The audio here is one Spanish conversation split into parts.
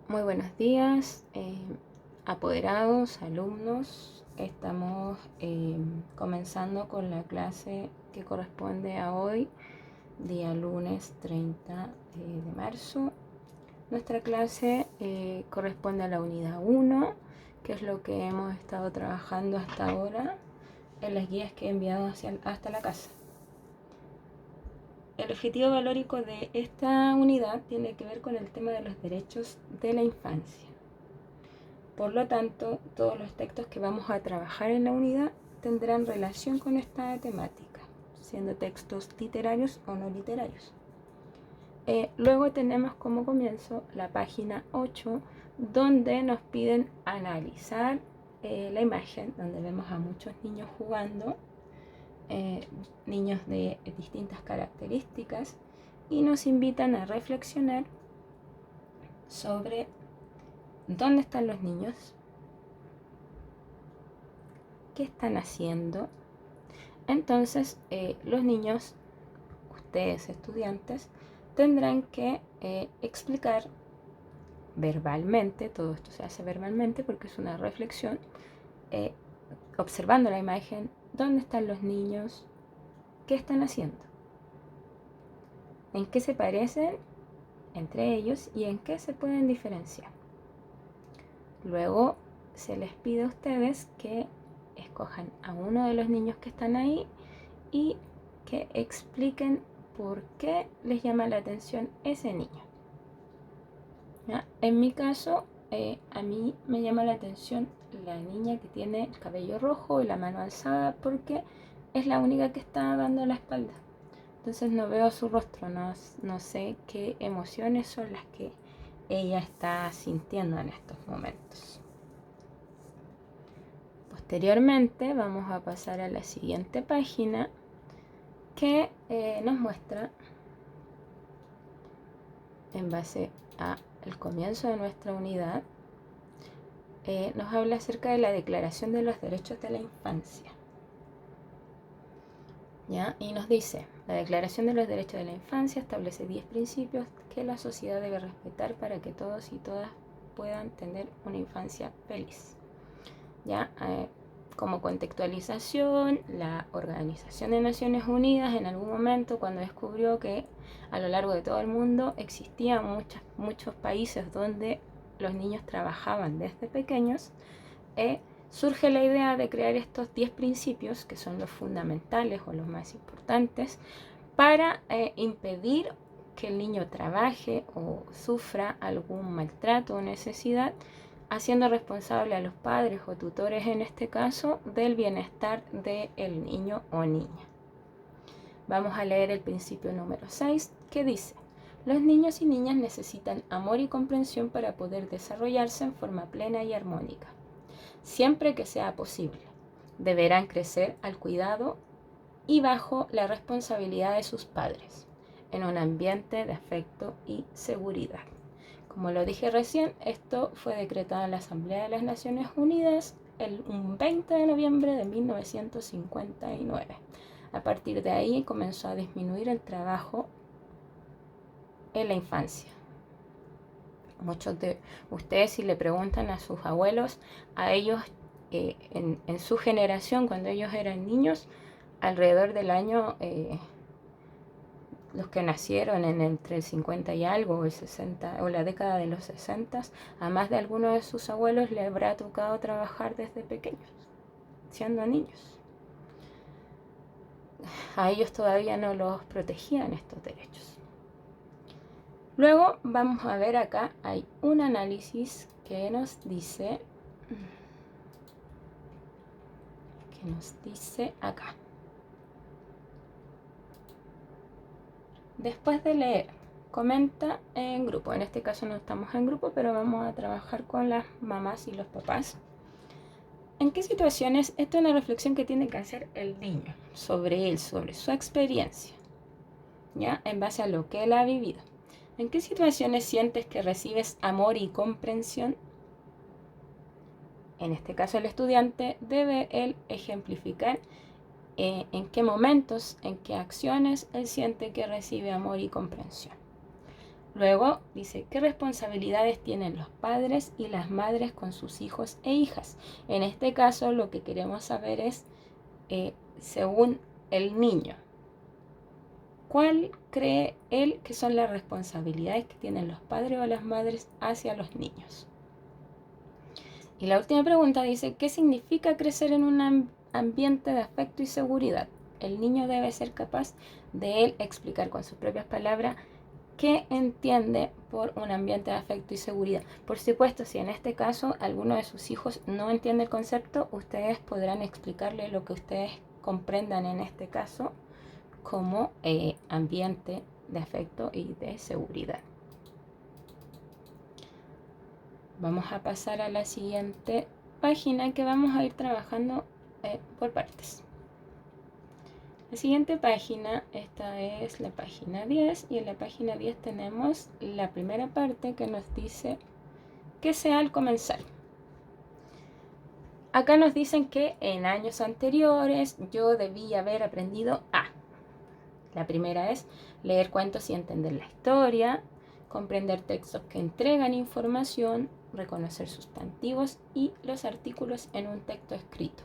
Muy buenos días, apoderados, alumnos. Estamos comenzando con la clase que corresponde a hoy, día lunes 30 de marzo. Nuestra clase corresponde a la unidad 1, que es lo que hemos estado trabajando hasta ahora en las guías que he enviado hasta la casa. El objetivo valórico de esta unidad tiene que ver con el tema de los derechos de la infancia. Por lo tanto, todos los textos que vamos a trabajar en la unidad tendrán relación con esta temática, siendo textos literarios o no literarios. Luego tenemos como comienzo la página 8, donde nos piden analizar la imagen, donde vemos a muchos niños jugando, niños de distintas características, y nos invitan a reflexionar sobre dónde están los niños, qué están haciendo. Entonces, los niños, ustedes estudiantes, tendrán que explicar verbalmente, todo esto se hace verbalmente porque es una reflexión, observando la imagen, dónde están los niños, qué están haciendo, en qué se parecen entre ellos y en qué se pueden diferenciar. Luego se les pide a ustedes que escojan a uno de los niños que están ahí y que expliquen por qué les llama la atención ese niño. ¿Ya? En mi caso, a mí me llama la atención la niña que tiene el cabello rojo y la mano alzada porque es la única que está dando la espalda. Entonces no veo su rostro, no sé qué emociones son las que ella está sintiendo en estos momentos. Posteriormente vamos a pasar a la siguiente página que nos muestra, en base al comienzo de nuestra unidad, nos habla acerca de la Declaración de los Derechos de la Infancia. ¿Ya? Y nos dice, la Declaración de los Derechos de la Infancia establece 10 principios que la sociedad debe respetar para que todos y todas puedan tener una infancia feliz. ¿Ya? Como contextualización, la Organización de Naciones Unidas en algún momento, cuando descubrió que a lo largo de todo el mundo existían muchos países donde los niños trabajaban desde pequeños, surge la idea de crear estos 10 principios, que son los fundamentales o los más importantes, para impedir que el niño trabaje o sufra algún maltrato o necesidad, haciendo responsable a los padres o tutores, en este caso, del bienestar del niño o niña. Vamos a leer el principio número 6, que dice: los niños y niñas necesitan amor y comprensión para poder desarrollarse en forma plena y armónica. Siempre que sea posible, deberán crecer al cuidado y bajo la responsabilidad de sus padres, en un ambiente de afecto y seguridad. Como lo dije recién, esto fue decretado en la Asamblea de las Naciones Unidas el 20 de noviembre de 1959. A partir de ahí comenzó a disminuir el trabajo en la infancia. Muchos de ustedes, si le preguntan a sus abuelos, a ellos en su generación, cuando ellos eran niños, alrededor del año, los que nacieron entre el 50 y algo o el 60 o la década de los 60, a más de alguno de sus abuelos le habrá tocado trabajar desde pequeños, siendo niños. A ellos todavía no los protegían estos derechos. Luego vamos a ver acá, hay un análisis que nos dice acá. Después de leer, comenta en grupo. En este caso no estamos en grupo, pero vamos a trabajar con las mamás y los papás. ¿En qué situaciones? Esta es una reflexión que tiene que hacer el niño sobre él, sobre su experiencia, ¿ya? En base a lo que él ha vivido. ¿En qué situaciones sientes que recibes amor y comprensión? En este caso el estudiante debe él ejemplificar en qué momentos, en qué acciones él siente que recibe amor y comprensión. Luego dice, ¿qué responsabilidades tienen los padres y las madres con sus hijos e hijas? En este caso lo que queremos saber es, según el niño, ¿cuál cree él que son las responsabilidades que tienen los padres o las madres hacia los niños? Y la última pregunta dice, ¿qué significa crecer en un ambiente de afecto y seguridad? El niño debe ser capaz de él explicar con sus propias palabras qué entiende por un ambiente de afecto y seguridad. Por supuesto, si en este caso alguno de sus hijos no entiende el concepto, ustedes podrán explicarle lo que ustedes comprendan en este caso como ambiente de afecto y de seguridad. Vamos a pasar a la siguiente página que vamos a ir trabajando por partes. La siguiente página, esta es la página 10, y en la página 10 tenemos la primera parte que nos dice qué sea al comenzar. Acá nos dicen que en años anteriores yo debía haber aprendido a. La primera es leer cuentos y entender la historia, comprender textos que entregan información, reconocer sustantivos y los artículos en un texto escrito,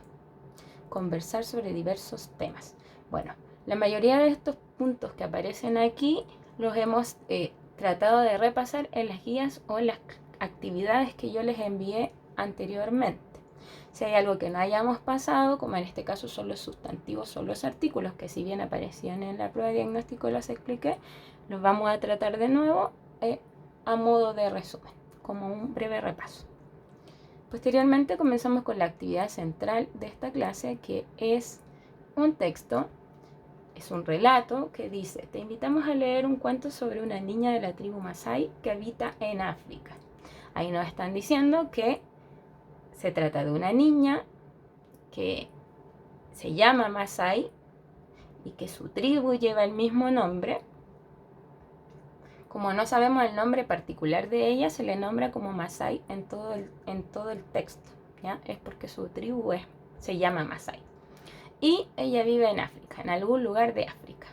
conversar sobre diversos temas. Bueno, la mayoría de estos puntos que aparecen aquí los hemos tratado de repasar en las guías o en las actividades que yo les envié anteriormente. Si hay algo que no hayamos pasado, como en este caso son los sustantivos o los artículos, que si bien aparecían en la prueba de diagnóstico los expliqué, los vamos a tratar de nuevo a modo de resumen, como un breve repaso. Posteriormente comenzamos con la actividad central de esta clase, que es un texto, es un relato que dice: te invitamos a leer un cuento sobre una niña de la tribu Masái que habita en África. Ahí nos están diciendo que se trata de una niña que se llama Masái y que su tribu lleva el mismo nombre. Como no sabemos el nombre particular de ella, se le nombra como Masái en todo el texto, ¿ya? Es porque su tribu se llama Masái. Y ella vive en África, en algún lugar de África.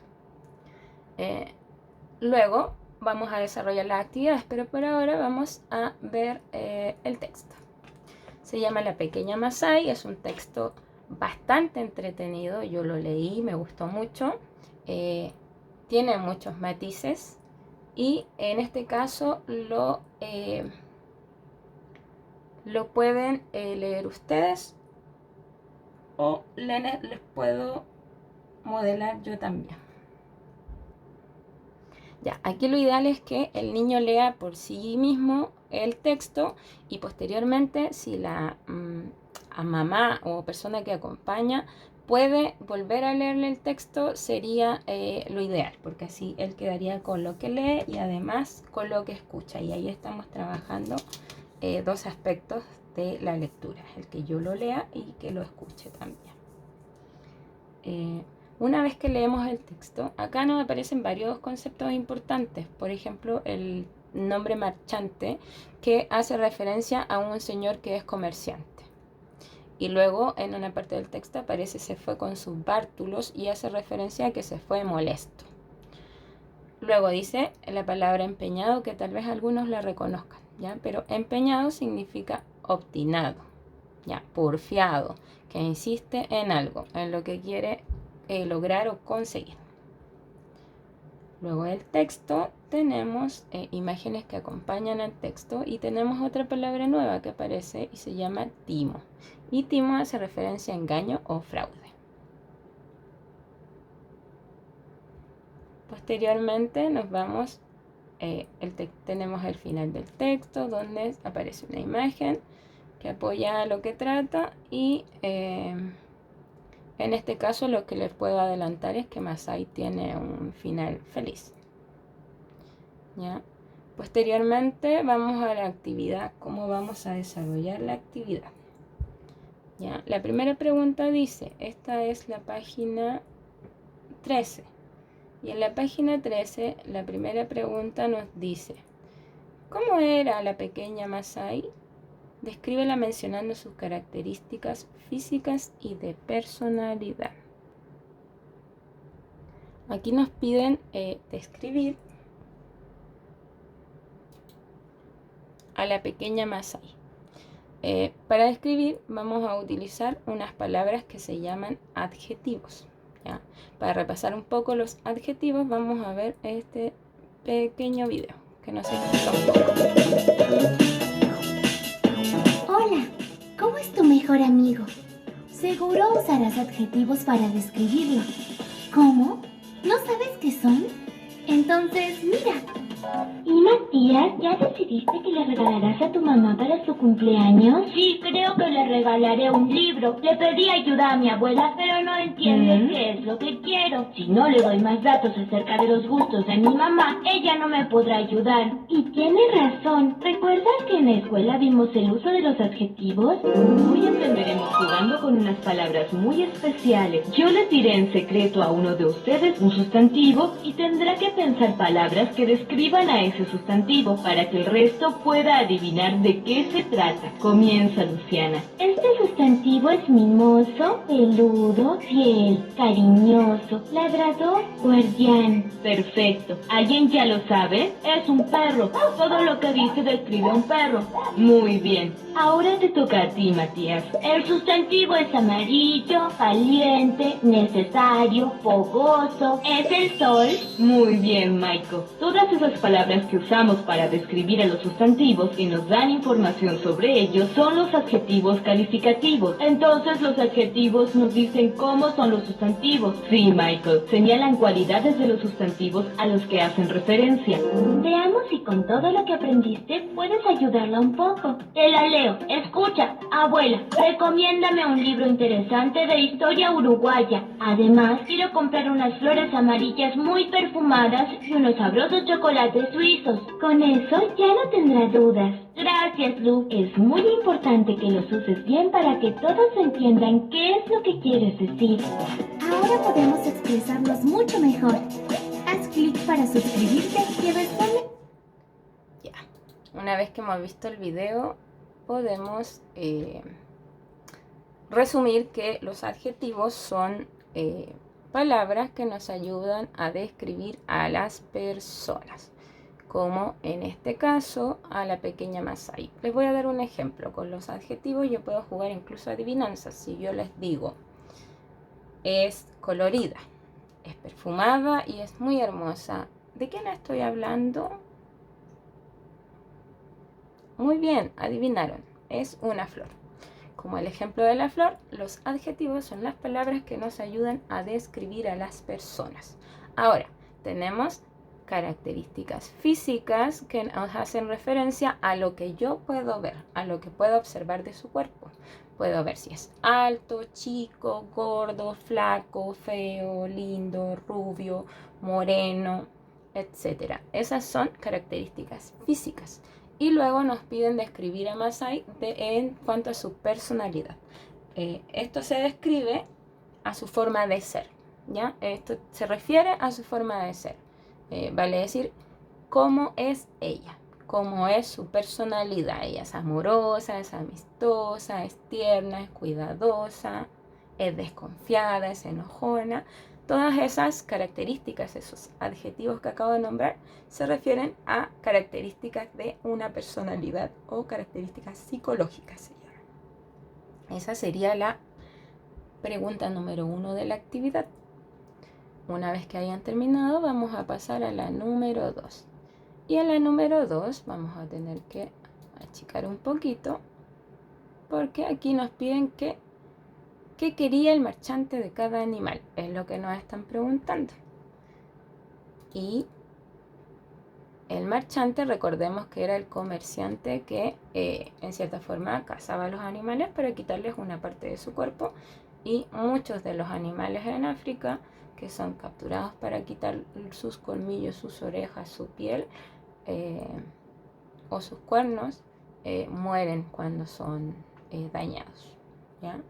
Luego vamos a desarrollar las actividades, pero por ahora vamos a ver el texto. Se llama La pequeña Masái, es un texto bastante entretenido, yo lo leí, me gustó mucho, tiene muchos matices y en este caso lo pueden leer ustedes o les puedo modelar yo también. Ya, aquí lo ideal es que el niño lea por sí mismo el texto y posteriormente, si la a mamá o persona que acompaña puede volver a leerle el texto, sería lo ideal, porque así él quedaría con lo que lee y además con lo que escucha. Y ahí estamos trabajando dos aspectos de la lectura, el que yo lo lea y que lo escuche también. Una vez que leemos el texto, acá nos aparecen varios conceptos importantes. Por ejemplo, el nombre marchante, que hace referencia a un señor que es comerciante. Y luego en una parte del texto aparece se fue con sus bártulos y hace referencia a que se fue molesto. Luego dice la palabra empeñado, que tal vez algunos la reconozcan, ¿ya? Pero empeñado significa obstinado, ¿ya? Porfiado, que insiste en algo, en lo que quiere lograr o conseguir. Luego del texto tenemos imágenes que acompañan al texto y tenemos otra palabra nueva que aparece y se llama timo. Y timo hace referencia a engaño o fraude. Posteriormente nos vamos, tenemos el final del texto donde aparece una imagen que apoya lo que trata y en este caso lo que les puedo adelantar es que Masái tiene un final feliz, ¿ya? Posteriormente vamos a la actividad, cómo vamos a desarrollar la actividad, ¿ya? La primera pregunta dice, esta es la página 13, y en la página 13 la primera pregunta nos dice, ¿cómo era la pequeña Masái? Descríbela mencionando sus características físicas y de personalidad. Aquí nos piden describir a la pequeña Masai. Para describir vamos a utilizar unas palabras que se llaman adjetivos, ¿ya? Para repasar un poco los adjetivos vamos a ver este pequeño video que nos explica un poco. Hola, ¿cómo es tu mejor amigo? Seguro usarás adjetivos para describirlo. ¿Cómo? ¿No sabes qué son? Entonces, mira. ¿Y Matías, ya decidiste que le regalarás a tu mamá para su cumpleaños? Sí, creo que le regalaré un libro. Le pedí ayuda a mi abuela, pero no entiende qué es lo que quiero. Si no le doy más datos acerca de los gustos de mi mamá, ella no me podrá ayudar. Y tiene razón. ¿Recuerdas que en la escuela vimos el uso de los adjetivos? Hoy aprenderemos jugando con unas palabras muy especiales. Yo les diré en secreto a uno de ustedes un sustantivo y tendrá que pensar palabras que describan a ese sustantivo para que el resto pueda adivinar de qué se trata. Comienza, Luciana. Este sustantivo es mimoso, peludo, fiel, cariñoso, ladrador, guardián. Perfecto. ¿Alguien ya lo sabe? Es un perro. Todo lo que dice describe a un perro. Muy bien. Ahora te toca a ti, Matías. El sustantivo es amarillo, caliente, necesario, fogoso. ¿Es el sol? Muy bien, Michael. Todas esas palabras que usamos para describir a los sustantivos y nos dan información sobre ellos son los adjetivos calificativos. Entonces los adjetivos nos dicen cómo son los sustantivos. Sí, Michael. Señalan cualidades de los sustantivos a los que hacen referencia. Veamos si con todo lo que aprendiste puedes ayudarla un poco. Te la leo. Escucha, abuela, recomiéndame un libro interesante de historia uruguaya. Además, quiero comprar unas flores amarillas muy perfumadas y unos sabrosos chocolates suizos. Con eso ya no tendrá dudas. Gracias, Lu. Es muy importante que los uses bien para que todos entiendan qué es lo que quieres decir. Ahora podemos expresarnos mucho mejor. Haz clic para suscribirte y responde. Ya, una vez que hemos visto el video, podemos resumir que los adjetivos son palabras que nos ayudan a describir a las personas, como en este caso a la pequeña Masai. Les voy a dar un ejemplo. Con los adjetivos yo puedo jugar incluso adivinanzas. Si yo les digo, es colorida, es perfumada y es muy hermosa, ¿de quién estoy hablando? Muy bien, adivinaron, es una flor. Como el ejemplo de la flor, los adjetivos son las palabras que nos ayudan a describir a las personas. Ahora, tenemos características físicas que nos hacen referencia a lo que yo puedo ver, a lo que puedo observar de su cuerpo. Puedo ver si es alto, chico, gordo, flaco, feo, lindo, rubio, moreno, etc. Esas son características físicas. Y luego nos piden describir a Masai en cuanto a su personalidad. Esto se describe a su forma de ser, ¿ya? Esto se refiere a su forma de ser. Vale decir, cómo es ella, cómo es su personalidad. Ella es amorosa, es amistosa, es tierna, es cuidadosa, es desconfiada, es enojona. Todas esas características, esos adjetivos que acabo de nombrar, se refieren a características de una personalidad o características psicológicas, se llaman. Esa sería la pregunta número 1 de la actividad. Una vez que hayan terminado, vamos a pasar a la número 2. Y en la número 2 vamos a tener que achicar un poquito, porque aquí nos piden ¿qué quería el marchante de cada animal? Es lo que nos están preguntando. Y el marchante, recordemos que era el comerciante que en cierta forma cazaba a los animales para quitarles una parte de su cuerpo, y muchos de los animales en África que son capturados para quitar sus colmillos, sus orejas, su piel o sus cuernos, mueren cuando son dañados, ¿ya?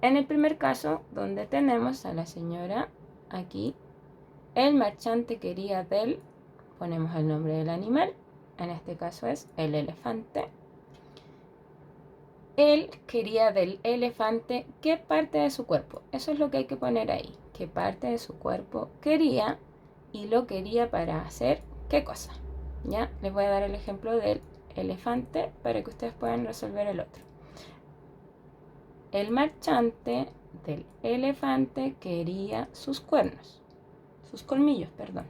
En el primer caso, donde tenemos a la señora aquí, el marchante quería del, ponemos el nombre del animal, en este caso es el elefante. Él quería del elefante qué parte de su cuerpo. Eso es lo que hay que poner ahí. Qué parte de su cuerpo quería, y lo quería para hacer qué cosa. ¿Ya? Les voy a dar el ejemplo del elefante para que ustedes puedan resolver el otro. El marchante del elefante quería sus colmillos, perdón.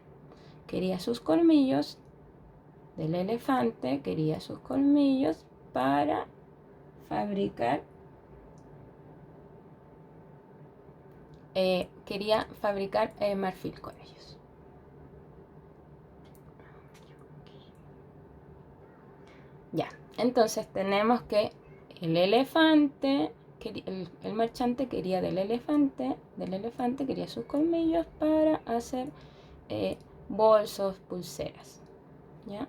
Quería sus colmillos del elefante, quería sus colmillos para fabricar, marfil con ellos. Ya, entonces tenemos que el elefante, el marchante quería del elefante quería sus colmillos para hacer bolsos, pulseras, ¿ya?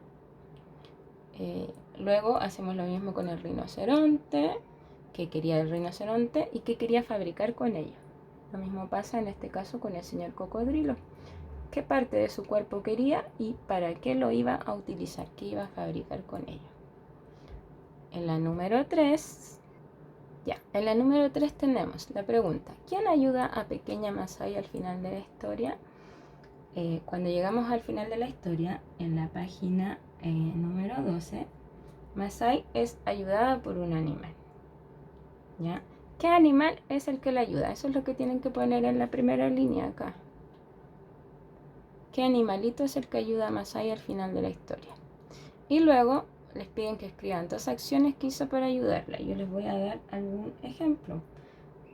Luego hacemos lo mismo con el rinoceronte, que quería el rinoceronte y que quería fabricar con ello. Lo mismo pasa en este caso con el señor cocodrilo. ¿Qué parte de su cuerpo quería y para qué lo iba a utilizar? ¿Qué iba a fabricar con ello? En la número 3, tenemos la pregunta: ¿quién ayuda a Pequeña Masai al final de la historia? Cuando llegamos al final de la historia, en la página número 12, Masai es ayudada por un animal, ¿ya? ¿Qué animal es el que la ayuda? Eso es lo que tienen que poner en la primera línea acá. ¿Qué animalito es el que ayuda a Masai al final de la historia? Y luego les piden que escriban 2 acciones que hizo para ayudarla. Yo les voy a dar algún ejemplo.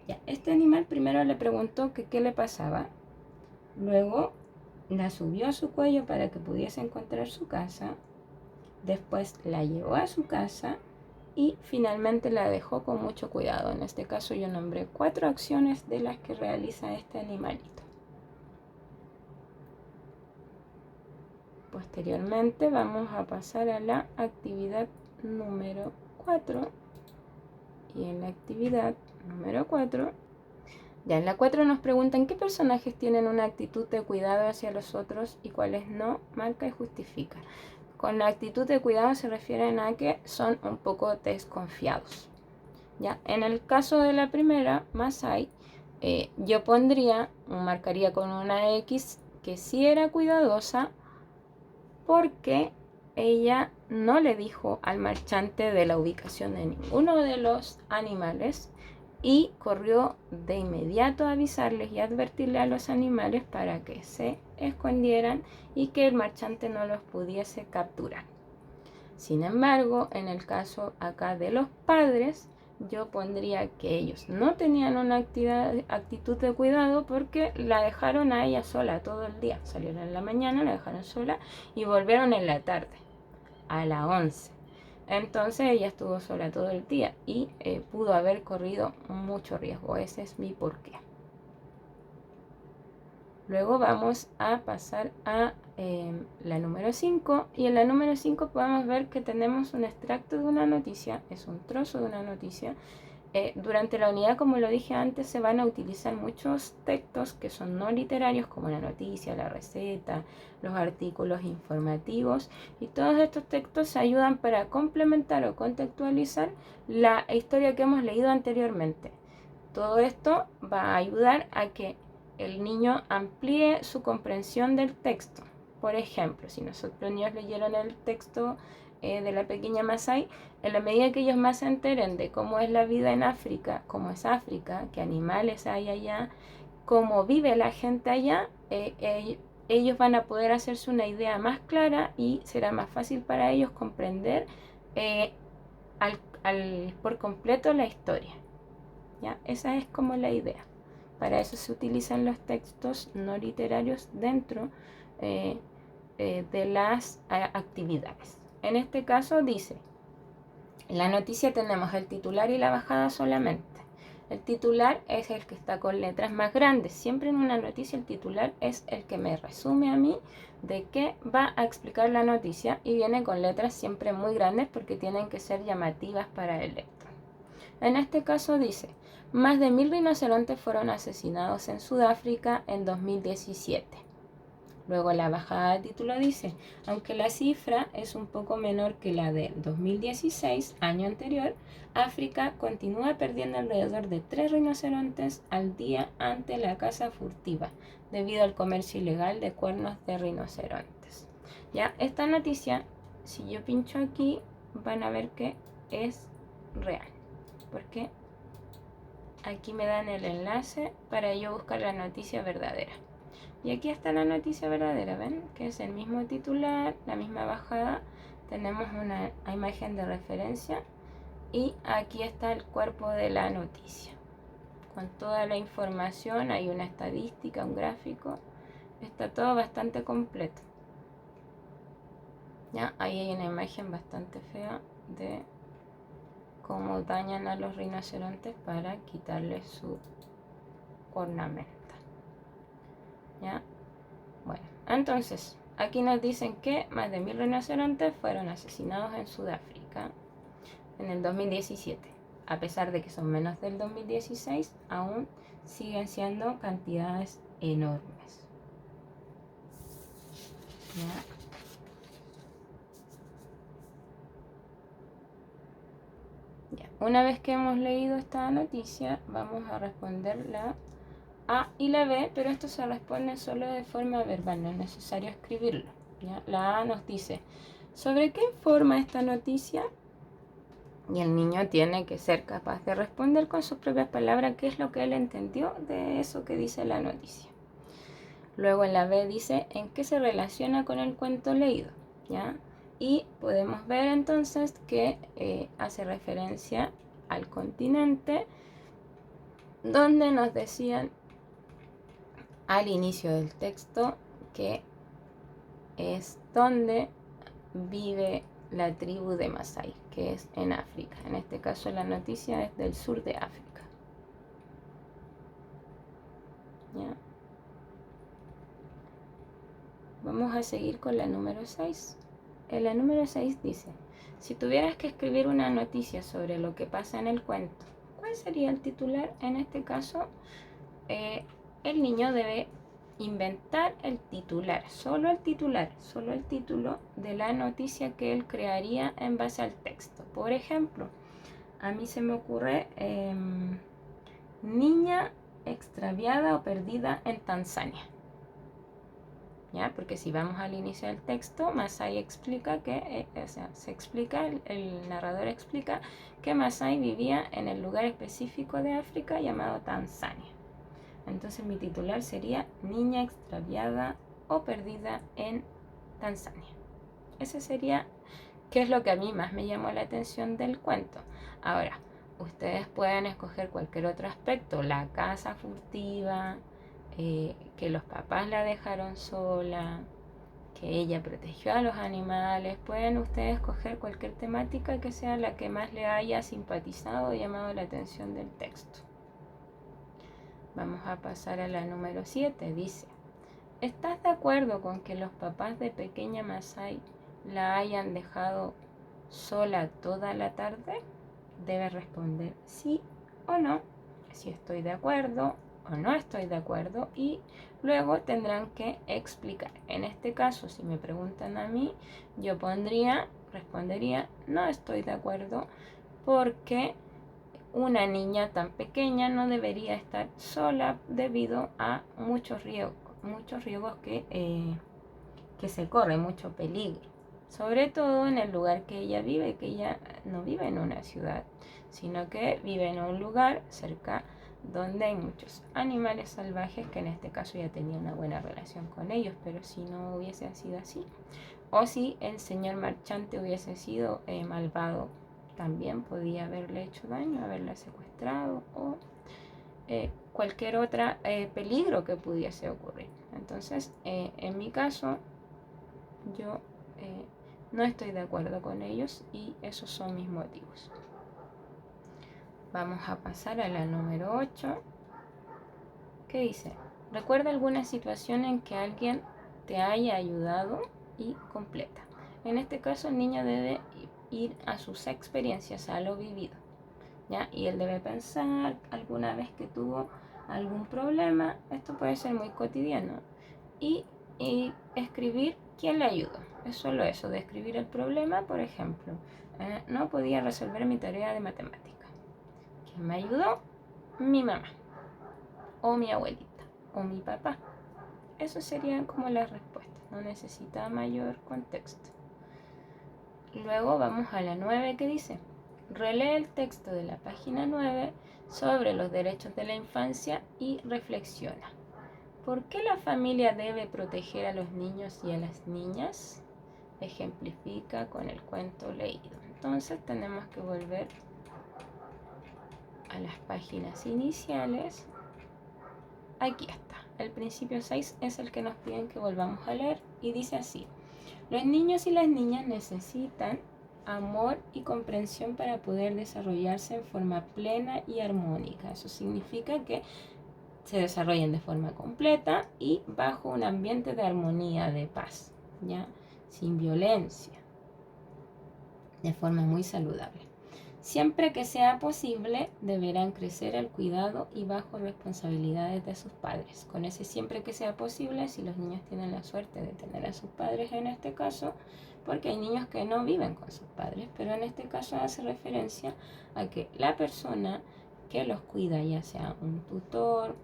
Ya, este animal primero le preguntó que qué le pasaba. Luego la subió a su cuello para que pudiese encontrar su casa. Después la llevó a su casa y finalmente la dejó con mucho cuidado. En este caso yo nombré 4 acciones de las que realiza este animalito. Posteriormente vamos a pasar a la actividad número 4. Y en la actividad número 4, ya en la 4 nos preguntan qué personajes tienen una actitud de cuidado hacia los otros y cuáles no. Marca y justifica. Con la actitud de cuidado se refieren a que son un poco desconfiados. ¿Ya? En el caso de la primera, Masai, yo marcaría con una X que sí era cuidadosa, porque ella no le dijo al marchante de la ubicación de ninguno de los animales y corrió de inmediato a avisarles y advertirle a los animales para que se escondieran y que el marchante no los pudiese capturar. Sin embargo, en el caso acá de los padres, yo pondría que ellos no tenían una actitud de cuidado porque la dejaron a ella sola todo el día. Salieron en la mañana, la dejaron sola y volvieron en la tarde, a las 11. Entonces ella estuvo sola todo el día y pudo haber corrido mucho riesgo. Ese es mi porqué. Luego vamos a pasar a la número 5, y en la número 5 podemos ver que tenemos un extracto de una noticia, es un trozo de una noticia. Durante la unidad, como lo dije antes, se van a utilizar muchos textos que son no literarios, como la noticia, la receta, los artículos informativos, y todos estos textos ayudan para complementar o contextualizar la historia que hemos leído anteriormente. Todo esto va a ayudar a que el niño amplíe su comprensión del texto. Por ejemplo, si nosotros niños leyeron el texto de la Pequeña Masai, en la medida que ellos más se enteren de cómo es la vida en África, cómo es África, qué animales hay allá, cómo vive la gente allá, ellos van a poder hacerse una idea más clara y será más fácil para ellos comprender por completo la historia. ¿Ya? Esa es como la idea. Para eso se utilizan los textos no literarios dentro de las actividades. En este caso dice, en la noticia tenemos el titular y la bajada solamente. El titular es el que está con letras más grandes. Siempre en una noticia el titular es el que me resume a mí de qué va a explicar la noticia y viene con letras siempre muy grandes porque tienen que ser llamativas para el lector. En este caso dice, más de 1000 rinocerontes fueron asesinados en Sudáfrica en 2017. Luego la bajada de título dice, aunque la cifra es un poco menor que la de 2016, año anterior, África continúa perdiendo alrededor de 3 rinocerontes al día ante la caza furtiva, debido al comercio ilegal de cuernos de rinocerontes. Ya, esta noticia, si yo pincho aquí, van a ver que es real, porque aquí me dan el enlace para yo buscar la noticia verdadera. Y aquí está la noticia verdadera, ¿ven? Que es el mismo titular, la misma bajada. Tenemos una imagen de referencia y aquí está el cuerpo de la noticia. Con toda la información, hay una estadística, un gráfico. Está todo bastante completo. ¿Ya? Ahí hay una imagen bastante fea de cómo dañan a los rinocerontes para quitarles su ornamento. ¿Ya? Bueno, entonces, aquí nos dicen que más de 1000 rinocerontes fueron asesinados en Sudáfrica en el 2017. A pesar de que son menos del 2016, aún siguen siendo cantidades enormes. ¿Ya? Una vez que hemos leído esta noticia, vamos a responder la A y la B, pero esto se responde solo de forma verbal, no es necesario escribirlo. ¿Ya? La A nos dice, ¿sobre qué informa esta noticia? Y el niño tiene que ser capaz de responder con sus propias palabras qué es lo que él entendió de eso que dice la noticia. Luego en la B dice, ¿en qué se relaciona con el cuento leído? ¿Ya? Y podemos ver entonces que hace referencia al continente donde nos decían al inicio del texto que es donde vive la tribu de Masái, que es en África. En este caso la noticia es del sur de África. ¿Ya? Vamos a seguir con la número 6. En la número 6 dice, si tuvieras que escribir una noticia sobre lo que pasa en el cuento, ¿cuál sería el titular? En este caso, el niño debe inventar el titular, solo el título de la noticia que él crearía en base al texto. Por ejemplo, a mí se me ocurre niña extraviada o perdida en Tanzania. ¿Ya? Porque si vamos al inicio del texto, Masái explica que, el narrador explica que Masái vivía en el lugar específico de África llamado Tanzania. Entonces mi titular sería niña extraviada o perdida en Tanzania. Ese sería, qué es lo que a mí más me llamó la atención del cuento. Ahora, ustedes pueden escoger cualquier otro aspecto, la casa furtiva, que los papás la dejaron sola, que ella protegió a los animales. Pueden ustedes escoger cualquier temática que sea la que más le haya simpatizado o llamado la atención del texto. Vamos a pasar a la número 7. Dice, ¿estás de acuerdo con que los papás de pequeña Masái la hayan dejado sola toda la tarde? Debe responder sí o no, si estoy de acuerdo o no estoy de acuerdo, y luego tendrán que explicar. En este caso, si me preguntan a mí, yo respondería no estoy de acuerdo, porque una niña tan pequeña no debería estar sola debido a muchos riesgos que se corre, mucho peligro. Sobre todo en el lugar que ella vive, que ella no vive en una ciudad, sino que vive en un lugar cerca donde hay muchos animales salvajes, que en este caso ya tenía una buena relación con ellos, pero si no hubiese sido así, o si el señor marchante hubiese sido malvado, también podía haberle hecho daño, haberla secuestrado o cualquier otro peligro que pudiese ocurrir. Entonces, en mi caso, yo no estoy de acuerdo con ellos y esos son mis motivos. Vamos a pasar a la número 8, que dice, recuerda alguna situación en que alguien te haya ayudado y completa. En este caso el niño debe ir a sus experiencias, a lo vivido, ¿ya? Y él debe pensar alguna vez que tuvo algún problema, esto puede ser muy cotidiano, y escribir quién le ayudó. Es solo eso, de escribir el problema. Por ejemplo, no podía resolver mi tarea de matemática. ¿Quién me ayudó? Mi mamá, o mi abuelita, o mi papá. Eso serían como las respuestas, no necesita mayor contexto. Luego vamos a la 9 que dice, relee el texto de la página 9 sobre los derechos de la infancia y reflexiona. ¿Por qué la familia debe proteger a los niños y a las niñas? Ejemplifica con el cuento leído. Entonces tenemos que volver a las páginas iniciales. Aquí está. El principio 6 es el que nos piden que volvamos a leer y dice así. Los niños y las niñas necesitan amor y comprensión para poder desarrollarse en forma plena y armónica. Eso significa que se desarrollen de forma completa y bajo un ambiente de armonía, de paz, ¿ya? Sin violencia, de forma muy saludable. Siempre que sea posible, deberán crecer al cuidado y bajo responsabilidades de sus padres. Con ese siempre que sea posible, si los niños tienen la suerte de tener a sus padres en este caso, porque hay niños que no viven con sus padres, pero en este caso hace referencia a que la persona que los cuida, ya sea un tutor,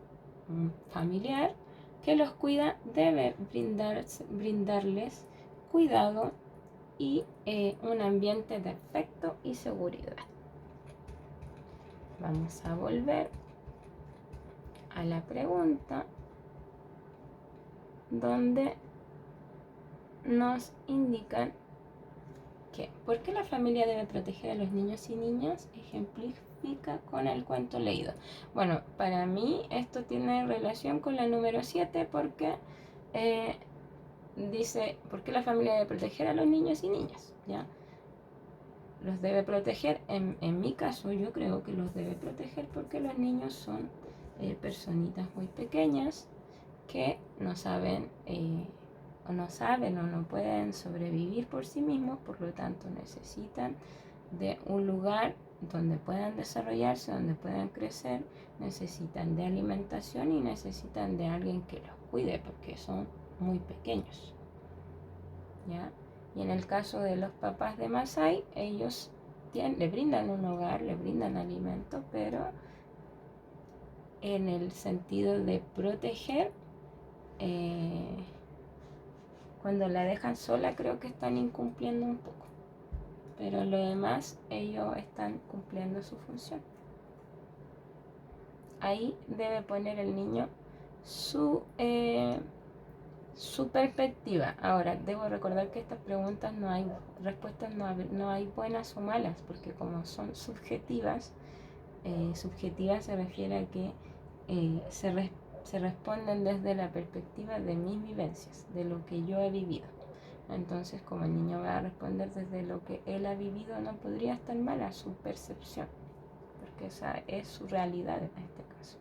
un familiar, que los cuida, debe brindarles cuidado y un ambiente de afecto y seguridad. Vamos a volver a la pregunta donde nos indican que ¿por qué la familia debe proteger a los niños y niñas? Ejemplifica con el cuento leído. Bueno, para mí esto tiene relación con la número 7 porque dice, ¿por qué la familia debe proteger a los niños y niñas? ¿Ya? Los debe proteger, en mi caso yo creo que los debe proteger porque los niños son personitas muy pequeñas que no saben o no pueden sobrevivir por sí mismos, por lo tanto necesitan de un lugar donde puedan desarrollarse, donde puedan crecer, necesitan de alimentación y necesitan de alguien que los cuide porque son muy pequeños, ¿ya? Y en el caso de los papás de Masai, ellos le brindan un hogar, le brindan alimento, pero en el sentido de proteger, cuando la dejan sola creo que están incumpliendo un poco, pero lo demás ellos están cumpliendo su función. Ahí debe poner el niño su perspectiva. Ahora, debo recordar que estas preguntas no hay respuestas, no hay buenas o malas, porque como son subjetivas, subjetivas se refiere a que se responden desde la perspectiva de mis vivencias, de lo que yo he vivido. Entonces, como el niño va a responder desde lo que él ha vivido, no podría estar mala su percepción, porque esa es su realidad en este caso.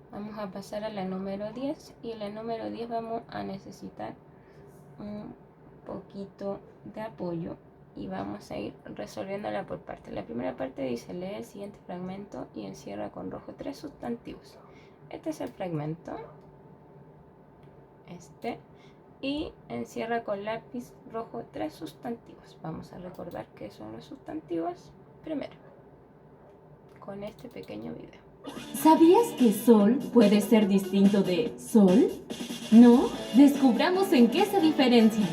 Vamos a pasar a la número 10 y en la número 10 vamos a necesitar un poquito de apoyo y vamos a ir resolviéndola por partes. La primera parte dice, lee el siguiente fragmento y encierra con rojo 3 sustantivos. Este es el fragmento, y encierra con lápiz rojo 3 sustantivos. Vamos a recordar qué son los sustantivos primero, con este pequeño video. ¿Sabías que sol puede ser distinto de sol? ¿No? Descubramos en qué se diferencian.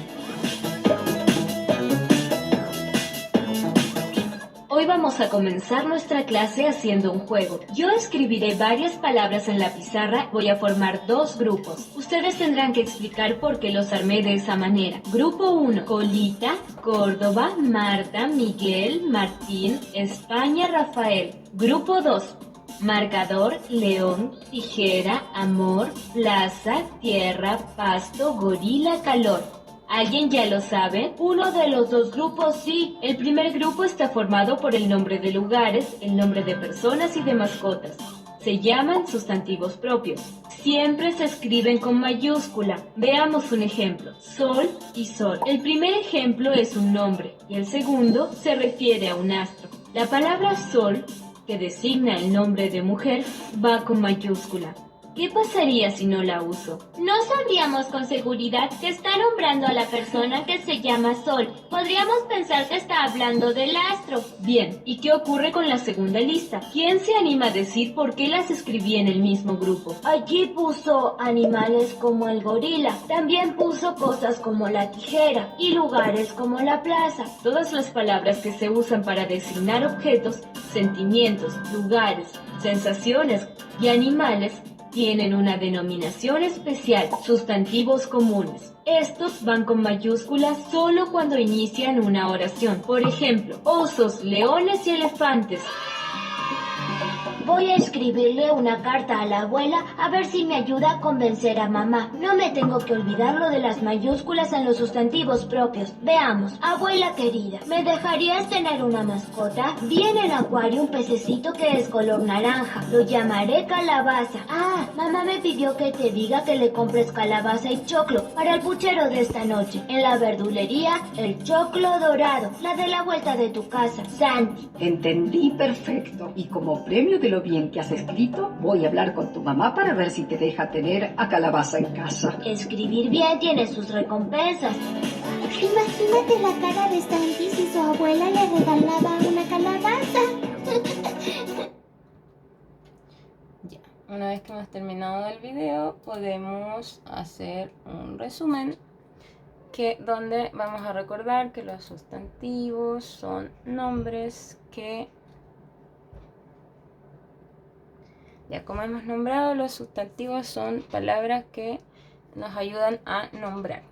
Hoy vamos a comenzar nuestra clase haciendo un juego. Yo escribiré varias palabras en la pizarra, voy a formar 2 grupos. Ustedes tendrán que explicar por qué los armé de esa manera. Grupo 1, Colita, Córdoba, Marta, Miguel, Martín, España, Rafael. Grupo 2, marcador, león, tijera, amor, plaza, tierra, pasto, gorila, calor. ¿Alguien ya lo sabe? Uno de los 2 grupos sí. El primer grupo está formado por el nombre de lugares, el nombre de personas y de mascotas. Se llaman sustantivos propios. Siempre se escriben con mayúscula. Veamos un ejemplo. Sol y sol. El primer ejemplo es un nombre y el segundo se refiere a un astro. La palabra sol, que designa el nombre de mujer, va con mayúscula. ¿Qué pasaría si no la uso? No sabríamos con seguridad que está nombrando a la persona que se llama Sol. Podríamos pensar que está hablando del astro. Bien, ¿y qué ocurre con la segunda lista? ¿Quién se anima a decir por qué las escribí en el mismo grupo? Allí puso animales como el gorila. También puso cosas como la tijera y lugares como la plaza. Todas las palabras que se usan para designar objetos, sentimientos, lugares, sensaciones y animales tienen una denominación especial, sustantivos comunes. Estos van con mayúsculas solo cuando inician una oración. Por ejemplo, osos, leones y elefantes. Voy a escribirle una carta a la abuela a ver si me ayuda a convencer a mamá. No me tengo que olvidar lo de las mayúsculas en los sustantivos propios. Veamos, abuela querida, ¿me dejarías tener una mascota? Vi en el acuario un pececito que es color naranja. Lo llamaré calabaza. Ah, mamá me pidió que te diga que le compres calabaza y choclo para el puchero de esta noche. En la verdulería, el choclo dorado, la de la vuelta de tu casa. Santi. Entendí perfecto. Y como premio de lo bien que has escrito, voy a hablar con tu mamá para ver si te deja tener a Calabaza en casa. Escribir bien tiene sus recompensas. Imagínate la cara de Santi si su abuela le regalaba una calabaza. Ya, una vez que hemos terminado el video, podemos hacer un resumen donde vamos a recordar que los sustantivos son nombres que, ya como hemos nombrado, los sustantivos son palabras que nos ayudan a nombrar.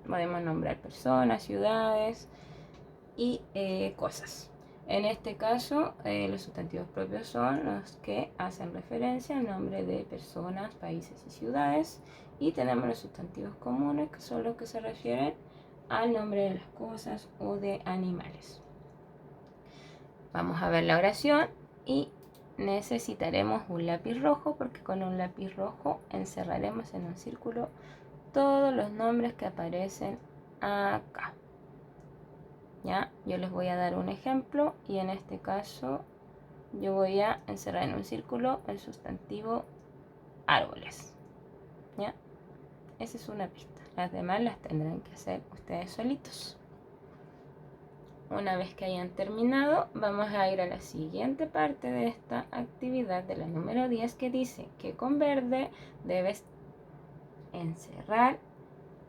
Podemos nombrar personas, ciudades y cosas. En este caso, los sustantivos propios son los que hacen referencia al nombre de personas, países y ciudades. Y tenemos los sustantivos comunes, que son los que se refieren al nombre de las cosas o de animales. Vamos a ver la oración y necesitaremos un lápiz rojo, porque con un lápiz rojo encerraremos en un círculo todos los nombres que aparecen acá. ¿Ya? Yo les voy a dar un ejemplo y en este caso yo voy a encerrar en un círculo el sustantivo árboles. ¿Ya? Esa es una pista. Las demás las tendrán que hacer ustedes solitos. Una vez que hayan terminado, vamos a ir a la siguiente parte de esta actividad, de la número 10, que dice que con verde debes encerrar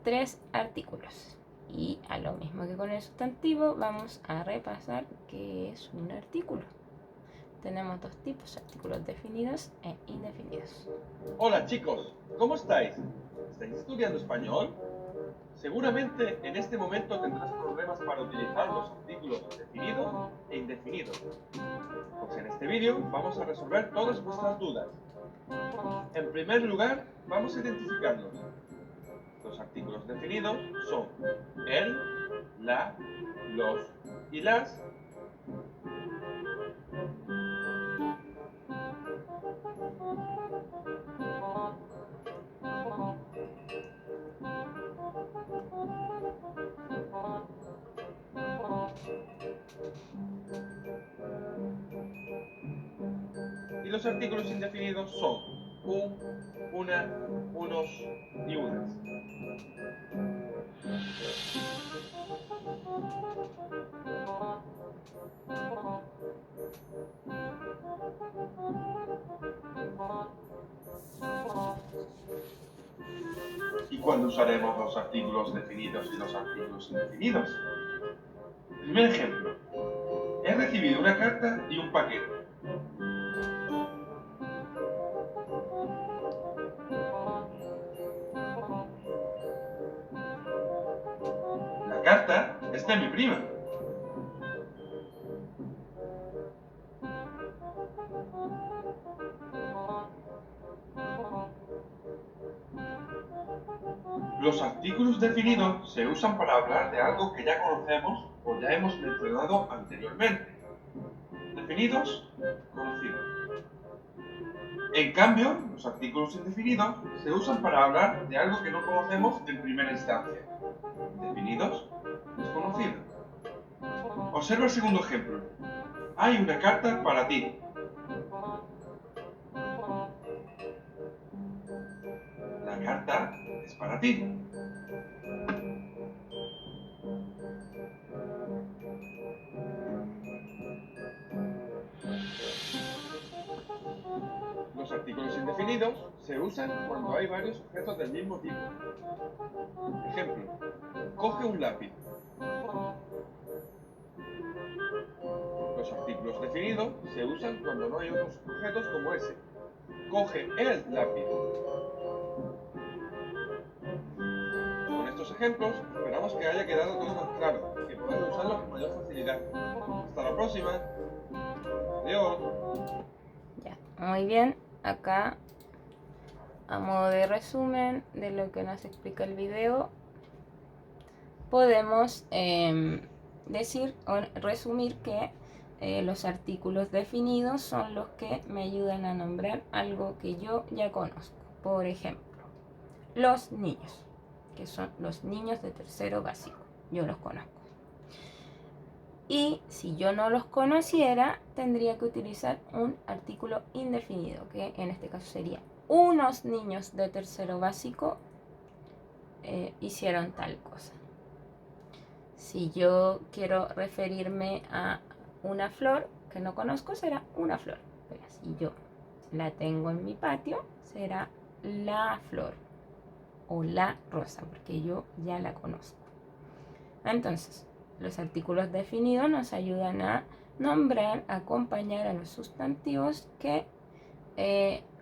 3 artículos. Y a lo mismo que con el sustantivo, vamos a repasar qué es un artículo. Tenemos dos tipos, artículos definidos e indefinidos. Hola chicos, ¿cómo estáis? ¿Estáis estudiando español? Seguramente en este momento tendrás problemas para utilizar los artículos definidos e indefinidos. Pues en este vídeo vamos a resolver todas vuestras dudas. En primer lugar, vamos a identificarlos. Los artículos definidos son el, la, los y las. Y los artículos indefinidos son un, una, unos y unas. ¿Y cuándo usaremos los artículos definidos y los artículos indefinidos? Primer ejemplo. He recibido una carta y un paquete. La carta es de mi prima. Los artículos definidos se usan para hablar de algo que ya conocemos o ya hemos mencionado anteriormente. Definidos, conocidos. En cambio, los artículos indefinidos se usan para hablar de algo que no conocemos en primera instancia. Definidos, desconocidos. Observa el segundo ejemplo. Hay una carta para ti. para ti. Los artículos indefinidos se usan cuando hay varios objetos del mismo tipo. Ejemplo, coge un lápiz. Los artículos definidos se usan cuando no hay otros objetos como ese. Coge el lápiz. Con estos ejemplos, esperamos que haya quedado todo más claro y que podáis usarlos con mayor facilidad. Hasta la próxima. Adiós. Ya, muy bien. Acá, a modo de resumen de lo que nos explica el video, podemos decir o resumir que los artículos definidos son los que me ayudan a nombrar algo que yo ya conozco. Por ejemplo, los niños, que son los niños de tercero básico. Yo los conozco. Y si yo no los conociera, tendría que utilizar un artículo indefinido, que en este caso sería: unos niños de tercero básico hicieron tal cosa. Si yo quiero referirme a una flor que no conozco, será una flor. Pero si yo la tengo en mi patio, será la flor o la rosa, porque yo ya la conozco. Entonces, los artículos definidos nos ayudan a nombrar, acompañar a los sustantivos que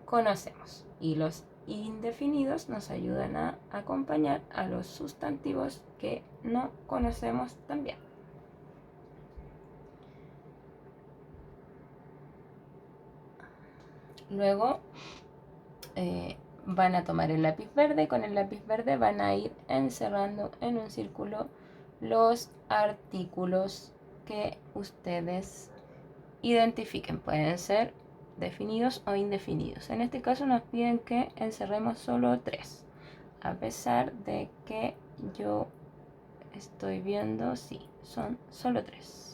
conocemos, y los indefinidos nos ayudan a acompañar a los sustantivos que no conocemos también. Luego van a tomar el lápiz verde. Con el lápiz verde van a ir encerrando en un círculo los artículos que ustedes identifiquen. Pueden ser definidos o indefinidos. En este caso nos piden que encerremos solo 3, a pesar de que yo estoy viendo, sí, son solo 3.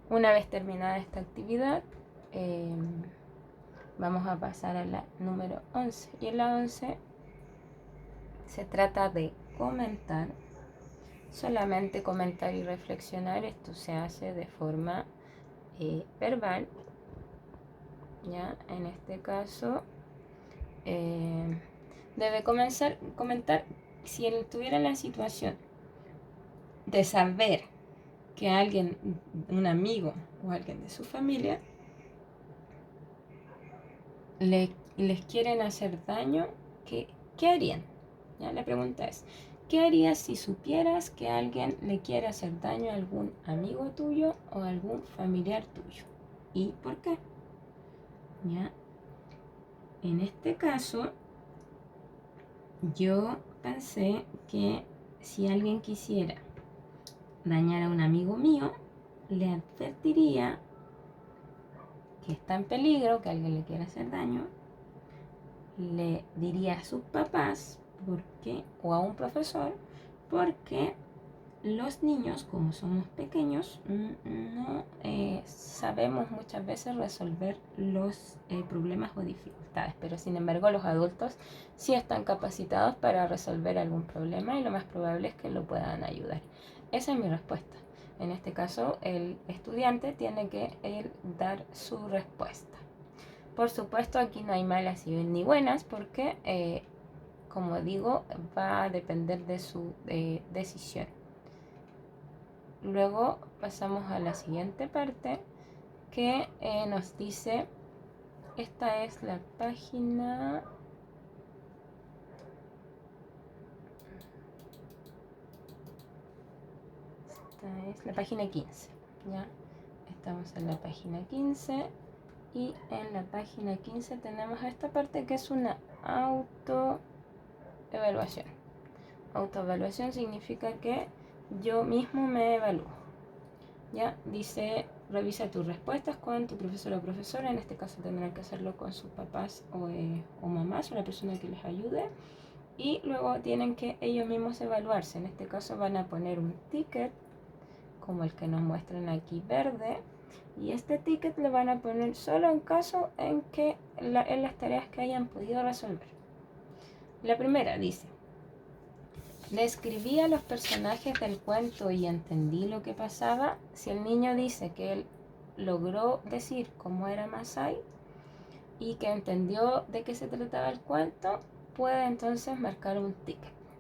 Una vez terminada esta actividad, vamos a pasar a la número 11. Y en la 11 se trata de comentar, solamente comentar y reflexionar. Esto se hace de forma verbal. ¿Ya? En este caso, debe comentar si él estuviera en la situación de saber que alguien, un amigo o alguien de su familia, les quieren hacer daño, ¿qué harían? ¿Ya? La pregunta es: ¿qué harías si supieras que alguien le quiere hacer daño a algún amigo tuyo o a algún familiar tuyo? ¿Y por qué? ¿Ya? En este caso, yo pensé que si alguien quisiera dañar a un amigo mío, le advertiría que está en peligro, que alguien le quiere hacer daño, le diría a sus papás o a un profesor, porque los niños, como somos pequeños, no sabemos muchas veces resolver los problemas o dificultades, pero sin embargo los adultos sí están capacitados para resolver algún problema, y lo más probable es que lo puedan ayudar. Esa es mi respuesta. En este caso, el estudiante tiene que dar su respuesta. Por supuesto, aquí no hay malas ni buenas, porque, como digo, va a depender de su decisión. Luego pasamos a la siguiente parte, que nos dice, esta es la página... Esta es la página 15, ¿ya? Estamos en la página 15, y en la página 15 tenemos esta parte que es una autoevaluación. Autoevaluación significa que yo mismo me evalúo. ¿Ya? Dice: revisa tus respuestas con tu profesor o profesora. En este caso tendrán que hacerlo con sus papás o mamás, o la persona que les ayude. Y luego tienen que ellos mismos evaluarse. En este caso van a poner un ticket como el que nos muestran aquí verde. Y este ticket lo van a poner solo en caso en que en las tareas que hayan podido resolver. La primera dice: describí a los personajes del cuento y entendí lo que pasaba. Si el niño dice que él logró decir cómo era Masai y que entendió de qué se trataba el cuento, puede entonces marcar un ticket.